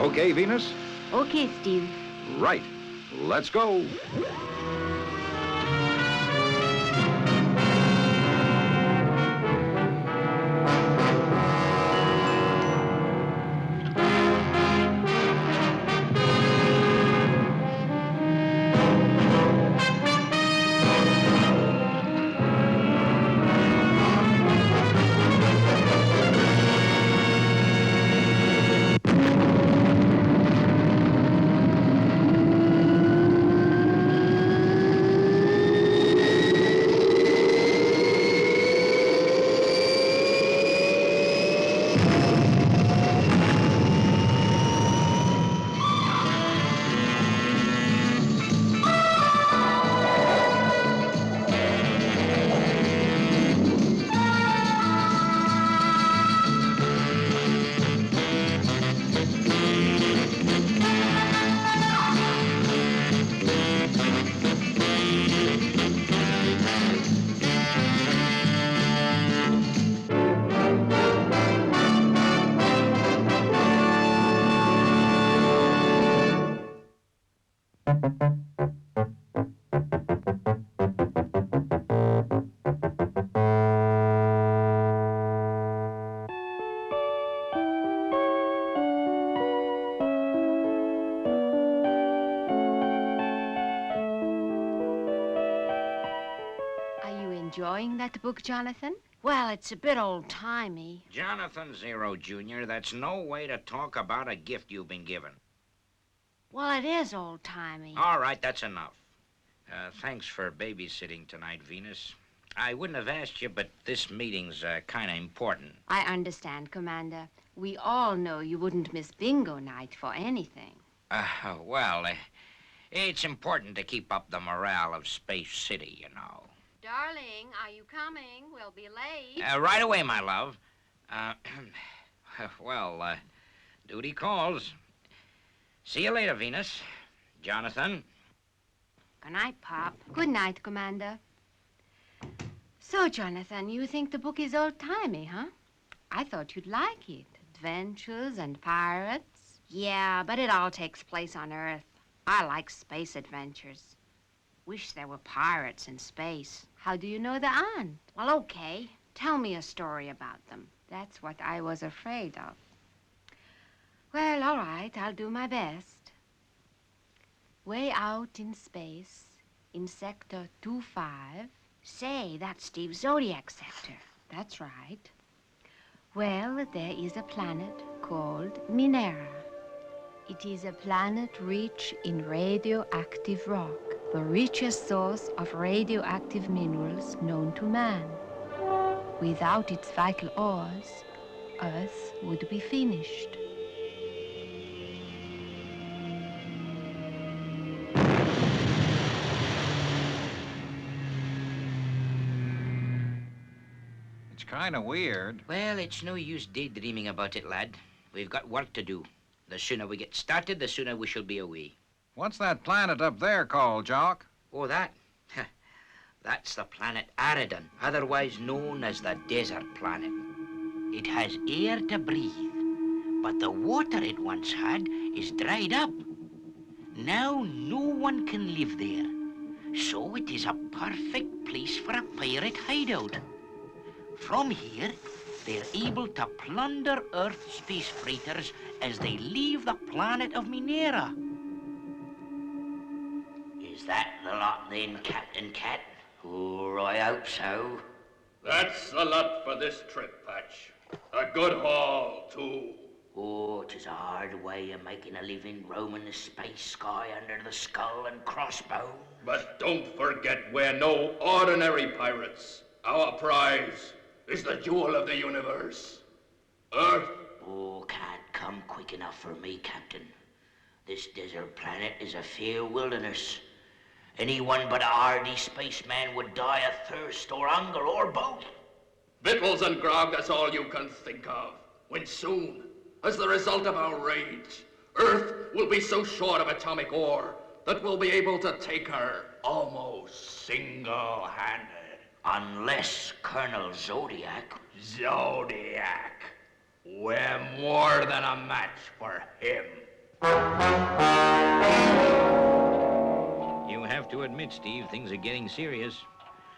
Okay, Venus? Okay, Steve. Right. Let's go. Are you enjoying that book, Jonathan? Well, it's a bit old-timey. Jonathan Zero, Jr., that's no way to talk about a gift you've been given. Well, it is old-timey. All right, that's enough. Thanks for babysitting tonight, Venus. I wouldn't have asked you, but this meeting's kind of important. I understand, Commander. We all know you wouldn't miss bingo night for anything. Well, it's important to keep up the morale of Space City, you know. Darling, are you coming? We'll be late. Right away, my love. Well, duty calls. See you later, Venus. Jonathan. Good night, Pop. Good night, Commander. So, Jonathan, you think the book is old-timey, huh? I thought you'd like it. Adventures and pirates. Yeah, but it all takes place on Earth. I like space adventures. Wish there were pirates in space. How do you know there aren't? Well, okay. Tell me a story about them. That's what I was afraid of. Well, all right, I'll do my best. Way out in space, in Sector 25. Say, that's Steve's Zodiac sector. That's right. Well, there is a planet called Minera. It is a planet rich in radioactive rock, the richest source of radioactive minerals known to man. Without its vital ores, Earth would be finished. It's kind of weird. Well, it's no use daydreaming about it, lad. We've got work to do. The sooner we get started, the sooner we shall be away. What's that planet up there called, Jock? Oh, that? That's the planet Aridon, otherwise known as the desert planet. It has air to breathe, but the water it once had is dried up. Now no one can live there, so it is a perfect place for a pirate hideout. From here, they're able to plunder Earth's space freighters as they leave the planet of Minera. Is that the lot then, Captain Cat? Oh, I hope so. That's the lot for this trip, Patch. A good haul, too. Oh, it is a hard way of making a living roaming the space sky under the skull and crossbone. But don't forget we're no ordinary pirates. Our prize is the jewel of the universe. Earth. Oh, can't come quick enough for me, Captain. This desert planet is a fair wilderness. Anyone but a hardy spaceman would die of thirst or hunger or both. Victuals and grog, that's all you can think of. When soon, as the result of our raids, Earth will be so short of atomic ore that we'll be able to take her almost single-handed. Unless Colonel Zodiac... Zodiac. We're more than a match for him. You have to admit, Steve, things are getting serious.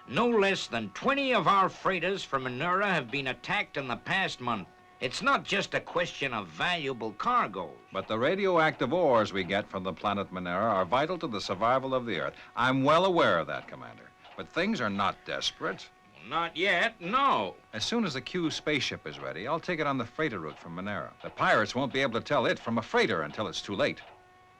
No less than 20 of our freighters from Manura have been attacked in the past month. It's not just a question of valuable cargoes. But the radioactive ores we get from the planet Manera are vital to the survival of the Earth. I'm well aware of that, Commander. But things are not desperate. Not yet, no. As soon as the Q spaceship is ready, I'll take it on the freighter route from Manera. The pirates won't be able to tell it from a freighter until it's too late.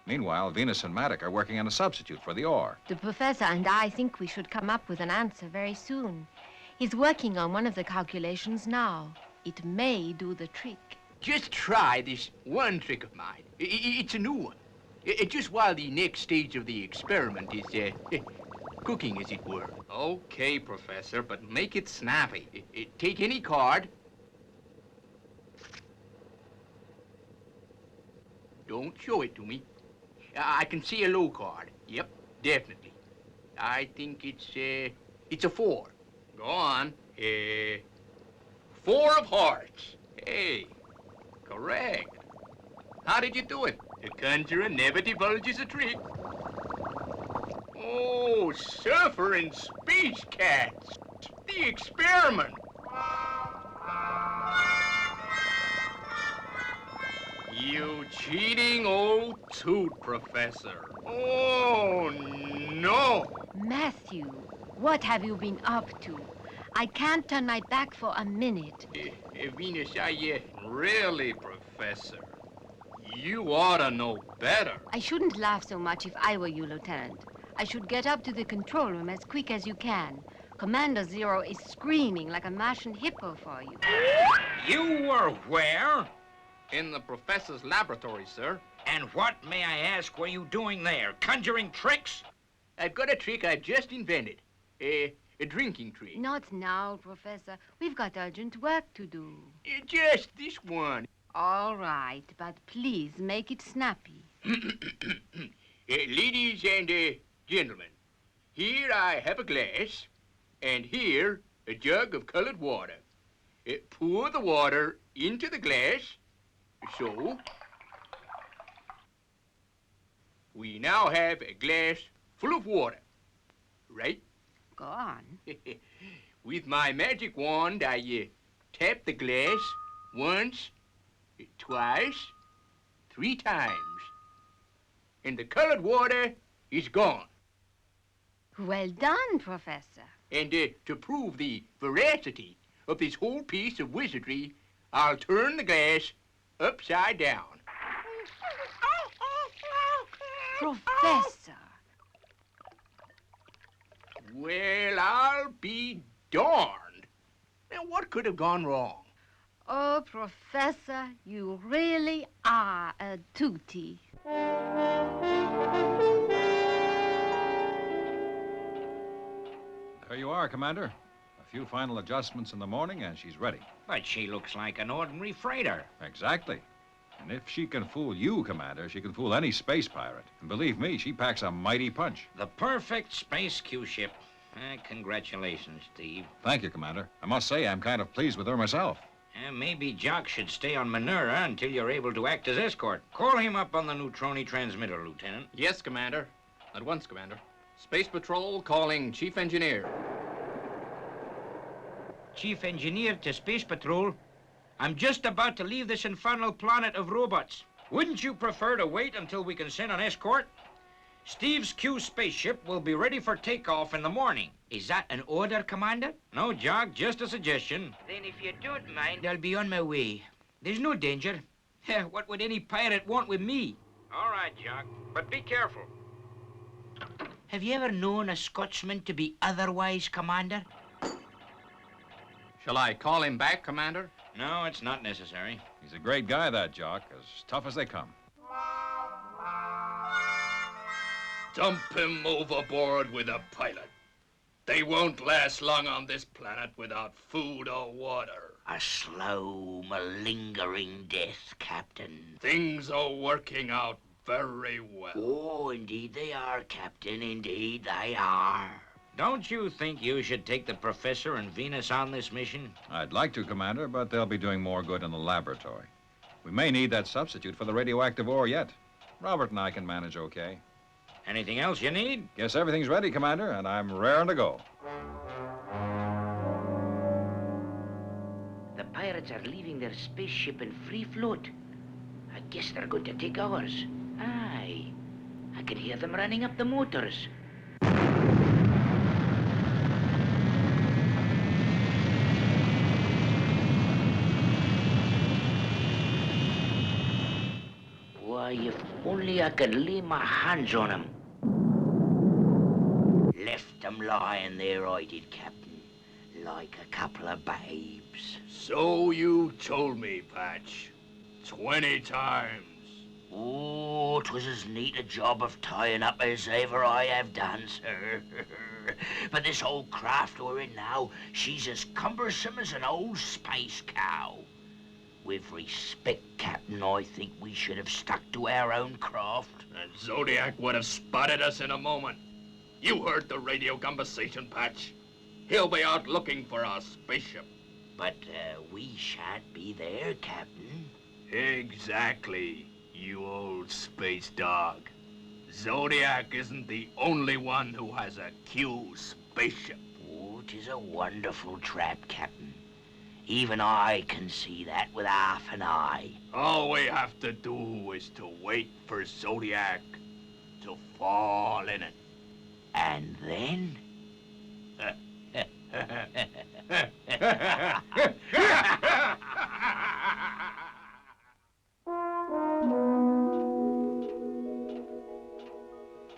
Meanwhile, Venus and Maddox are working on a substitute for the ore. The professor and I think we should come up with an answer very soon. He's working on one of the calculations now. It may do the trick. Just try this one trick of mine. It's a new one. Just while the next stage of the experiment is cooking, as it were. Okay, Professor, but make it snappy. Take any card. Don't show it to me. I can see a low card. Yep, definitely. I think it's a 4. Go on. 4 of hearts. Hey, correct. How did you do it? The conjurer never divulges a trick. Oh, surfer and space cats. The experiment. You cheating old toot, Professor. Oh, no. Matthew, what have you been up to? I can't turn my back for a minute. Venus, Really, Professor, you ought to know better. I shouldn't laugh so much if I were you, Lieutenant. I should get up to the control room as quick as you can. Commander Zero is screaming like a Martian hippo for you. You were where? In the professor's laboratory, sir. And what, may I ask, were you doing there? Conjuring tricks? I've got a trick I've just invented. A drinking trick. Not now, Professor. We've got urgent work to do. Just this one. All right, but please make it snappy. Ladies and gentlemen, here I have a glass, and here a jug of colored water. Pour the water into the glass, so. We now have a glass full of water, right? Go on. With my magic wand, I tap the glass once, twice, 3 times. And the colored water is gone. Well done, Professor. And to prove the veracity of this whole piece of wizardry, I'll turn the glass upside down. Professor. Well, I'll be darned. Now, what could have gone wrong? Oh, Professor, you really are a tootie. There you are, Commander. A few final adjustments in the morning, and she's ready. But she looks like an ordinary freighter. Exactly. And if she can fool you, Commander, she can fool any space pirate. And believe me, she packs a mighty punch. The perfect space Q-ship. Congratulations, Steve. Thank you, Commander. I must say, I'm kind of pleased with her myself. Maybe Jock should stay on Manura until you're able to act as escort. Call him up on the neutroni transmitter, Lieutenant. Yes, Commander. At once, Commander. Space Patrol calling Chief Engineer. Chief Engineer to Space Patrol. I'm just about to leave this infernal planet of robots. Wouldn't you prefer to wait until we can send an escort? Steve's Q spaceship will be ready for takeoff in the morning. Is that an order, Commander? No, Jock, just a suggestion. Then if you don't mind, I'll be on my way. There's no danger. What would any pirate want with me? All right, Jock, but be careful. Have you ever known a Scotsman to be otherwise, Commander? Shall I call him back, Commander? No, it's not necessary. He's a great guy, that Jock. As tough as they come. Dump him overboard with a pilot. They won't last long on this planet without food or water. A slow, malingering death, Captain. Things are working out very well. Oh, indeed they are, Captain. Indeed they are. Don't you think you should take the Professor and Venus on this mission? I'd like to, Commander, but they'll be doing more good in the laboratory. We may need that substitute for the radioactive ore yet. Robert and I can manage okay. Anything else you need? Guess everything's ready, Commander, and I'm raring to go. The pirates are leaving their spaceship in free float. I guess they're going to take ours. Aye. I can hear them running up the motors. Why, if only I could lay my hands on 'em. Left 'em lying there, I did, Captain. Like a couple of babes. So you told me, Patch. 20 times. Oh, 'twas as neat a job of tying up as ever I have done, sir. But this old craft we're in now, she's as cumbersome as an old space cow. With respect, Captain, I think we should have stuck to our own craft. And Zodiac would have spotted us in a moment. You heard the radio conversation, Patch. He'll be out looking for our spaceship. But we shan't be there, Captain. Exactly, you old space dog. Zodiac isn't the only one who has a Q spaceship. Oh, 'tis a wonderful trap, Captain. Even I can see that with half an eye. All we have to do is to wait for Zodiac to fall in it. And then?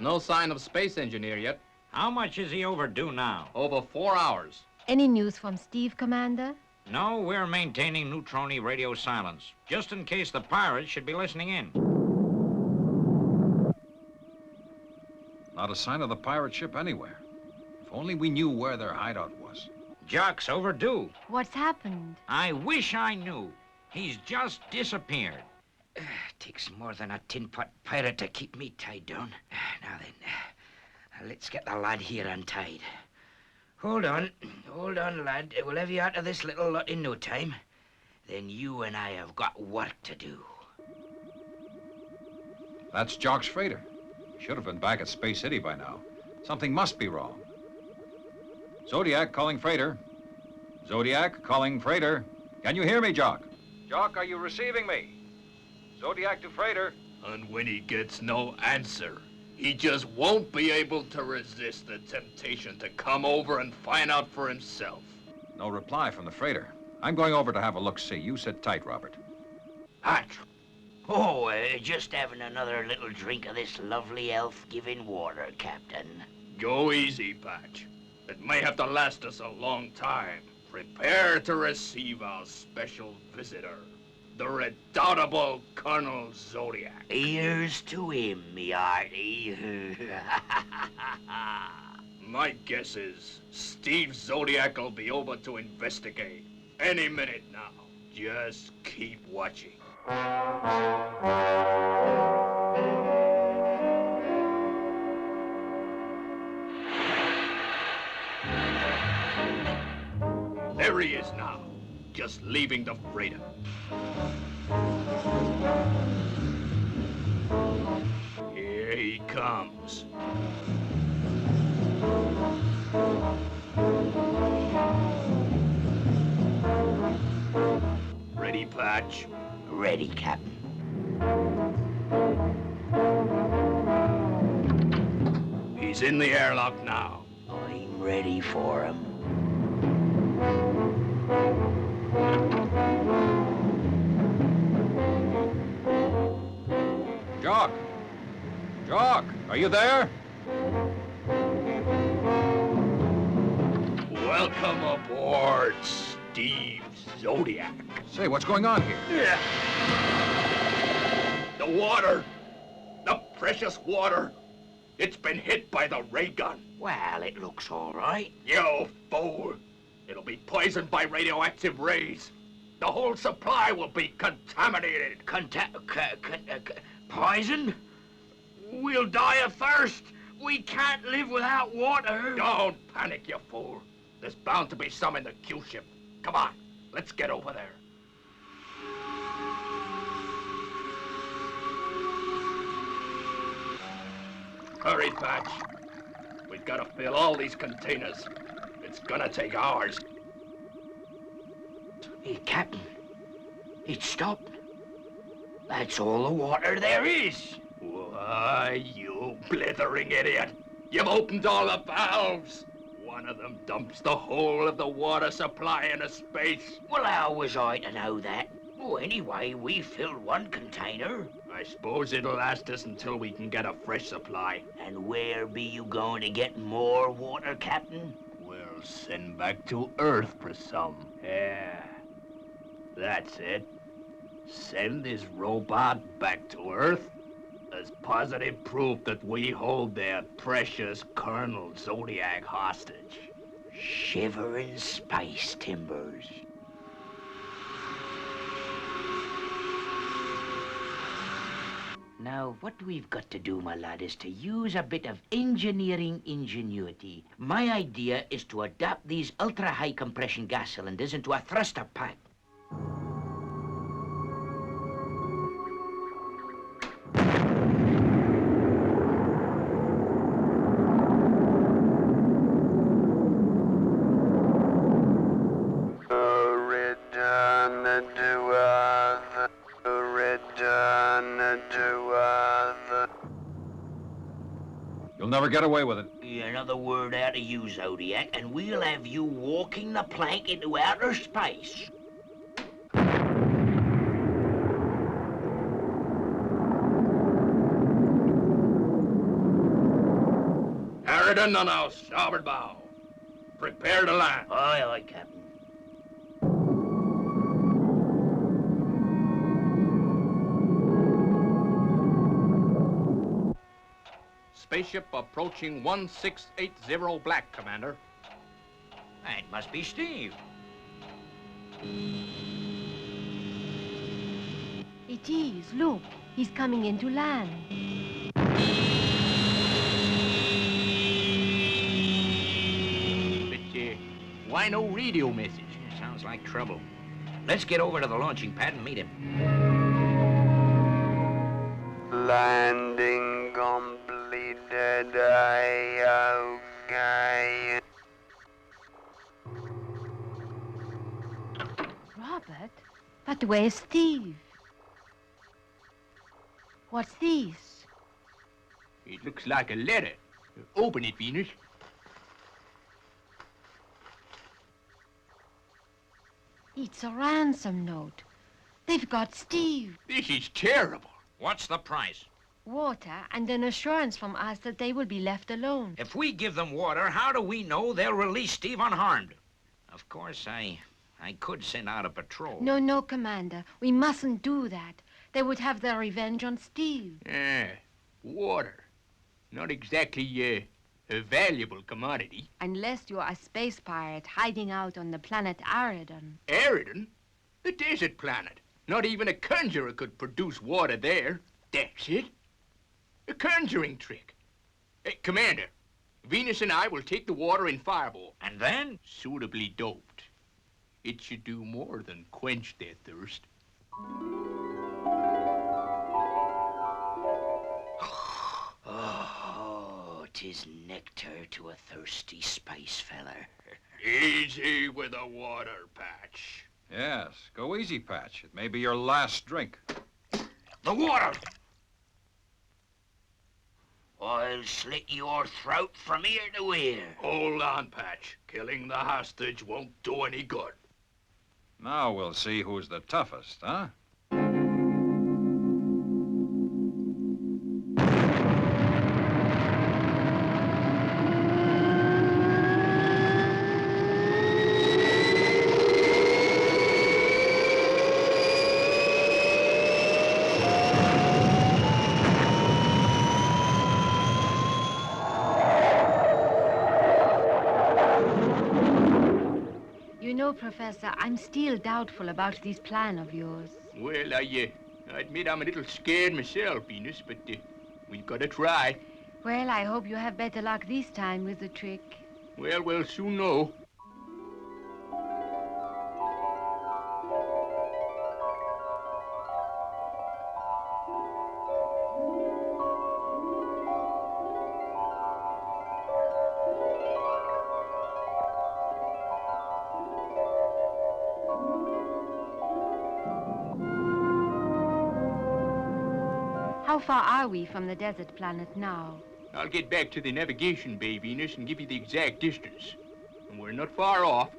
No sign of space engineer yet. How much is he overdue now? Over 4 hours. Any news from Steve, Commander? No, we're maintaining neutroni radio silence, just in case the pirates should be listening in. Not a sign of the pirate ship anywhere. If only we knew where their hideout was. Jock's overdue. What's happened? I wish I knew. He's just disappeared. Takes more than a tin-pot pirate to keep me tied down. Now then, let's get the lad here untied. Hold on, lad. We'll have you out of this little lot in no time. Then you and I have got work to do. That's Jock's freighter. He should have been back at Space City by now. Something must be wrong. Zodiac calling freighter. Zodiac calling freighter. Can you hear me, Jock? Jock, are you receiving me? Zodiac to freighter. And when he gets no answer, he just won't be able to resist the temptation to come over and find out for himself. No reply from the freighter. I'm going over to have a look-see. You sit tight, Robert. Hatch. Oh, just having another little drink of this lovely elf-giving water, Captain. Go easy, Patch. It may have to last us a long time. Prepare to receive our special visitor, the redoubtable Colonel Zodiac. Here's to him, me hearty. My guess is Steve Zodiac will be over to investigate any minute now. Just keep watching. There he is now, just leaving the freighter. Here he comes. Ready, Patch? Ready, Captain. He's in the airlock now. I'm ready for him. Jock! Jock, are you there? Welcome aboard, Steve Zodiac. Say, what's going on here? The water! The precious water! It's been hit by the ray gun. Well, it looks all right. You fool! It'll be poisoned by radioactive rays. The whole supply will be contaminated. Poison? We'll die of thirst. We can't live without water. Don't panic, you fool. There's bound to be some in the Q ship. Come on, let's get over there. Hurry, Patch. We've got to fill all these containers. It's gonna take hours. Hey, Captain. It stopped. That's all the water there is. Why, you blithering idiot. You've opened all the valves. One of them dumps the whole of the water supply into space. Well, how was I to know that? Oh, anyway, we filled one container. I suppose it'll last us until we can get a fresh supply. And where be you going to get more water, Captain? We'll send back to Earth for some. Yeah, that's it. Send this robot back to Earth as positive proof that we hold their precious Colonel Zodiac hostage. Shivering space timbers. Now, what we've got to do, my lad, is to use a bit of engineering ingenuity. My idea is to adapt these ultra-high compression gas cylinders into a thruster pipe. You'll never get away with it. Another word out of you, Zodiac, and we'll have you walking the plank into outer space. Harridan on our starboard bow. Prepare to land. Aye, aye, Captain. Spaceship approaching 1680 black, Commander. That must be Steve. It is. Look, he's coming in to land. But, why no radio message? Sounds like trouble. Let's get over to the launching pad and meet him. Landing completed. Aye, okay. Robert? But where's Steve? What's this? It looks like a letter. Open it, Venus. It's a ransom note. They've got Steve. This is terrible. What's the price? Water and an assurance from us that they will be left alone. If we give them water, how do we know they'll release Steve unharmed? Of course, I could send out a patrol. No, no, Commander. We mustn't do that. They would have their revenge on Steve. Water. Not exactly, a valuable commodity. Unless you're a space pirate hiding out on the planet Aridon. Aridon? The desert planet. Not even a conjurer could produce water there. That's it. A conjuring trick. Commander, Venus and I will take the water in Fireball. And then? Suitably doped. It should do more than quench their thirst. Oh, 'tis nectar to a thirsty space feller. Easy with the water, Patch. Yes, go easy, Patch. It may be your last drink. The water! I'll slit your throat from ear to ear. Hold on, Patch. Killing the hostage won't do any good. Now we'll see who's the toughest, huh? You know, Professor, I'm still doubtful about this plan of yours. Well, I admit I'm a little scared myself, Venus, but we've got to try. Well, I hope you have better luck this time with the trick. Well, we'll soon know. How far are we from the desert planet now? I'll get back to the navigation bay, Venus, and give you the exact distance. And we're not far off.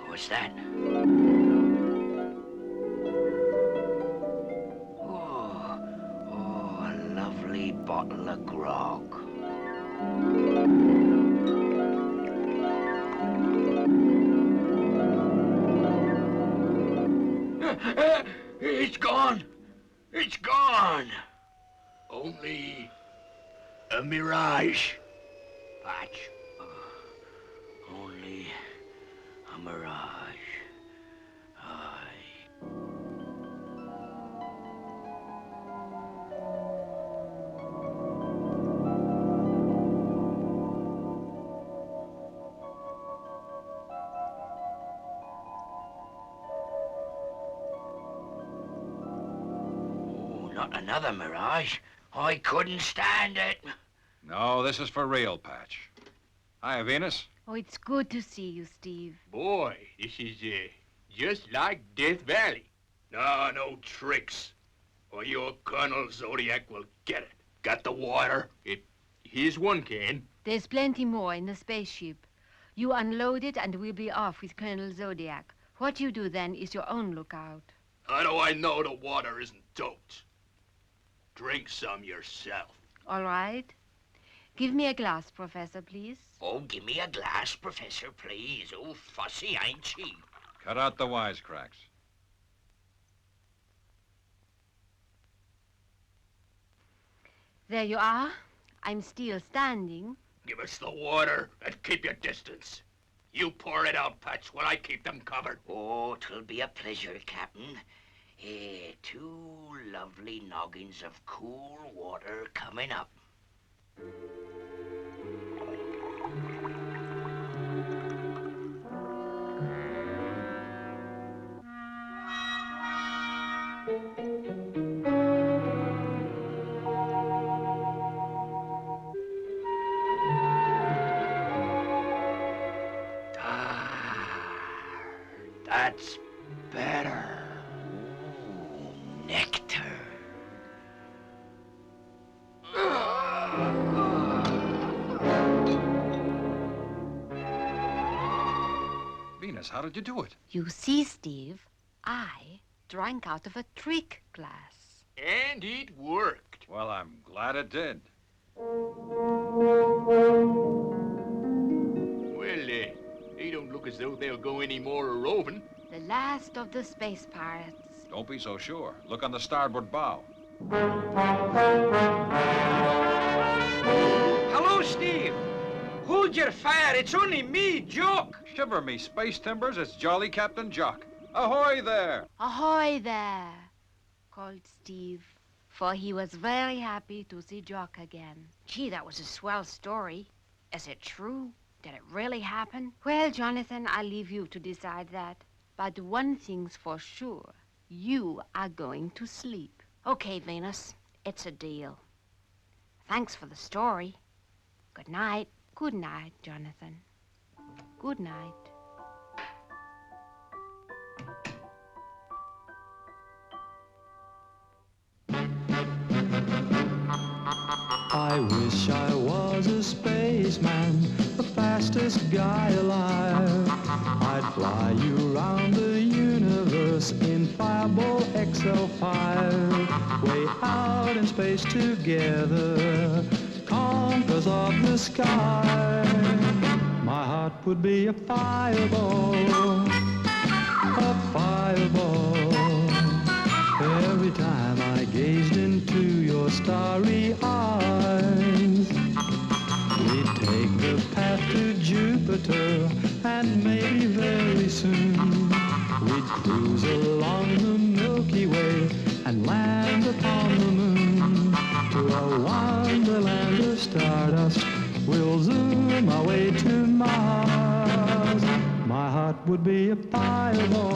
What's that? Oh, a lovely bottle of grog. It's gone. It's gone. Only a mirage. Patch. Only a mirage. Aye. Oh, not another mirage. I couldn't stand it. No, this is for real, Patch. Hi, Venus. Oh, it's good to see you, Steve. Boy, this is just like Death Valley. No tricks. Or your Colonel Zodiac will get it. Got the water? Here's one can. There's plenty more in the spaceship. You unload it and we'll be off with Colonel Zodiac. What you do then is your own lookout. How do I know the water isn't doped? Drink some yourself. All right. Give me a glass, Professor, please. Oh, give me a glass, Professor, please. Oh, fussy, ain't she? Cut out the wisecracks. There you are. I'm still standing. Give us the water and keep your distance. You pour it out, Patch, while I keep them covered. Oh, 'twill be a pleasure, Captain. Two lovely noggins of cool water coming up. That's better. Ooh, nectar. Venus, how did you do it? You see, Steve, I drank out of a trick glass. And it worked. Well, I'm glad it did. Well, they don't look as though they'll go any more a-roving. The last of the space pirates. Don't be so sure. Look on the starboard bow. Hello, Steve. Hold your fire. It's only me, Jock. Shiver me space timbers, it's jolly Captain Jock. Ahoy there! Ahoy there, called Steve, for he was very happy to see Jock again. Gee, that was a swell story. Is it true? Did it really happen? Well, Jonathan, I'll leave you to decide that. But one thing's for sure. You are going to sleep. Okay, Venus, it's a deal. Thanks for the story. Good night. Good night, Jonathan. Good night. I wish I was a spaceman, the fastest guy alive. I'd fly you around the universe in Fireball XL5. Way out in space together, conquerors of the sky. My heart would be a fireball, a fireball. Every time I gazed into your starry eyes, we'd take the path to Jupiter and maybe cruise along the Milky Way and land upon the moon. To a wonderland of stardust, we'll zoom our way to Mars. My heart would be a fireball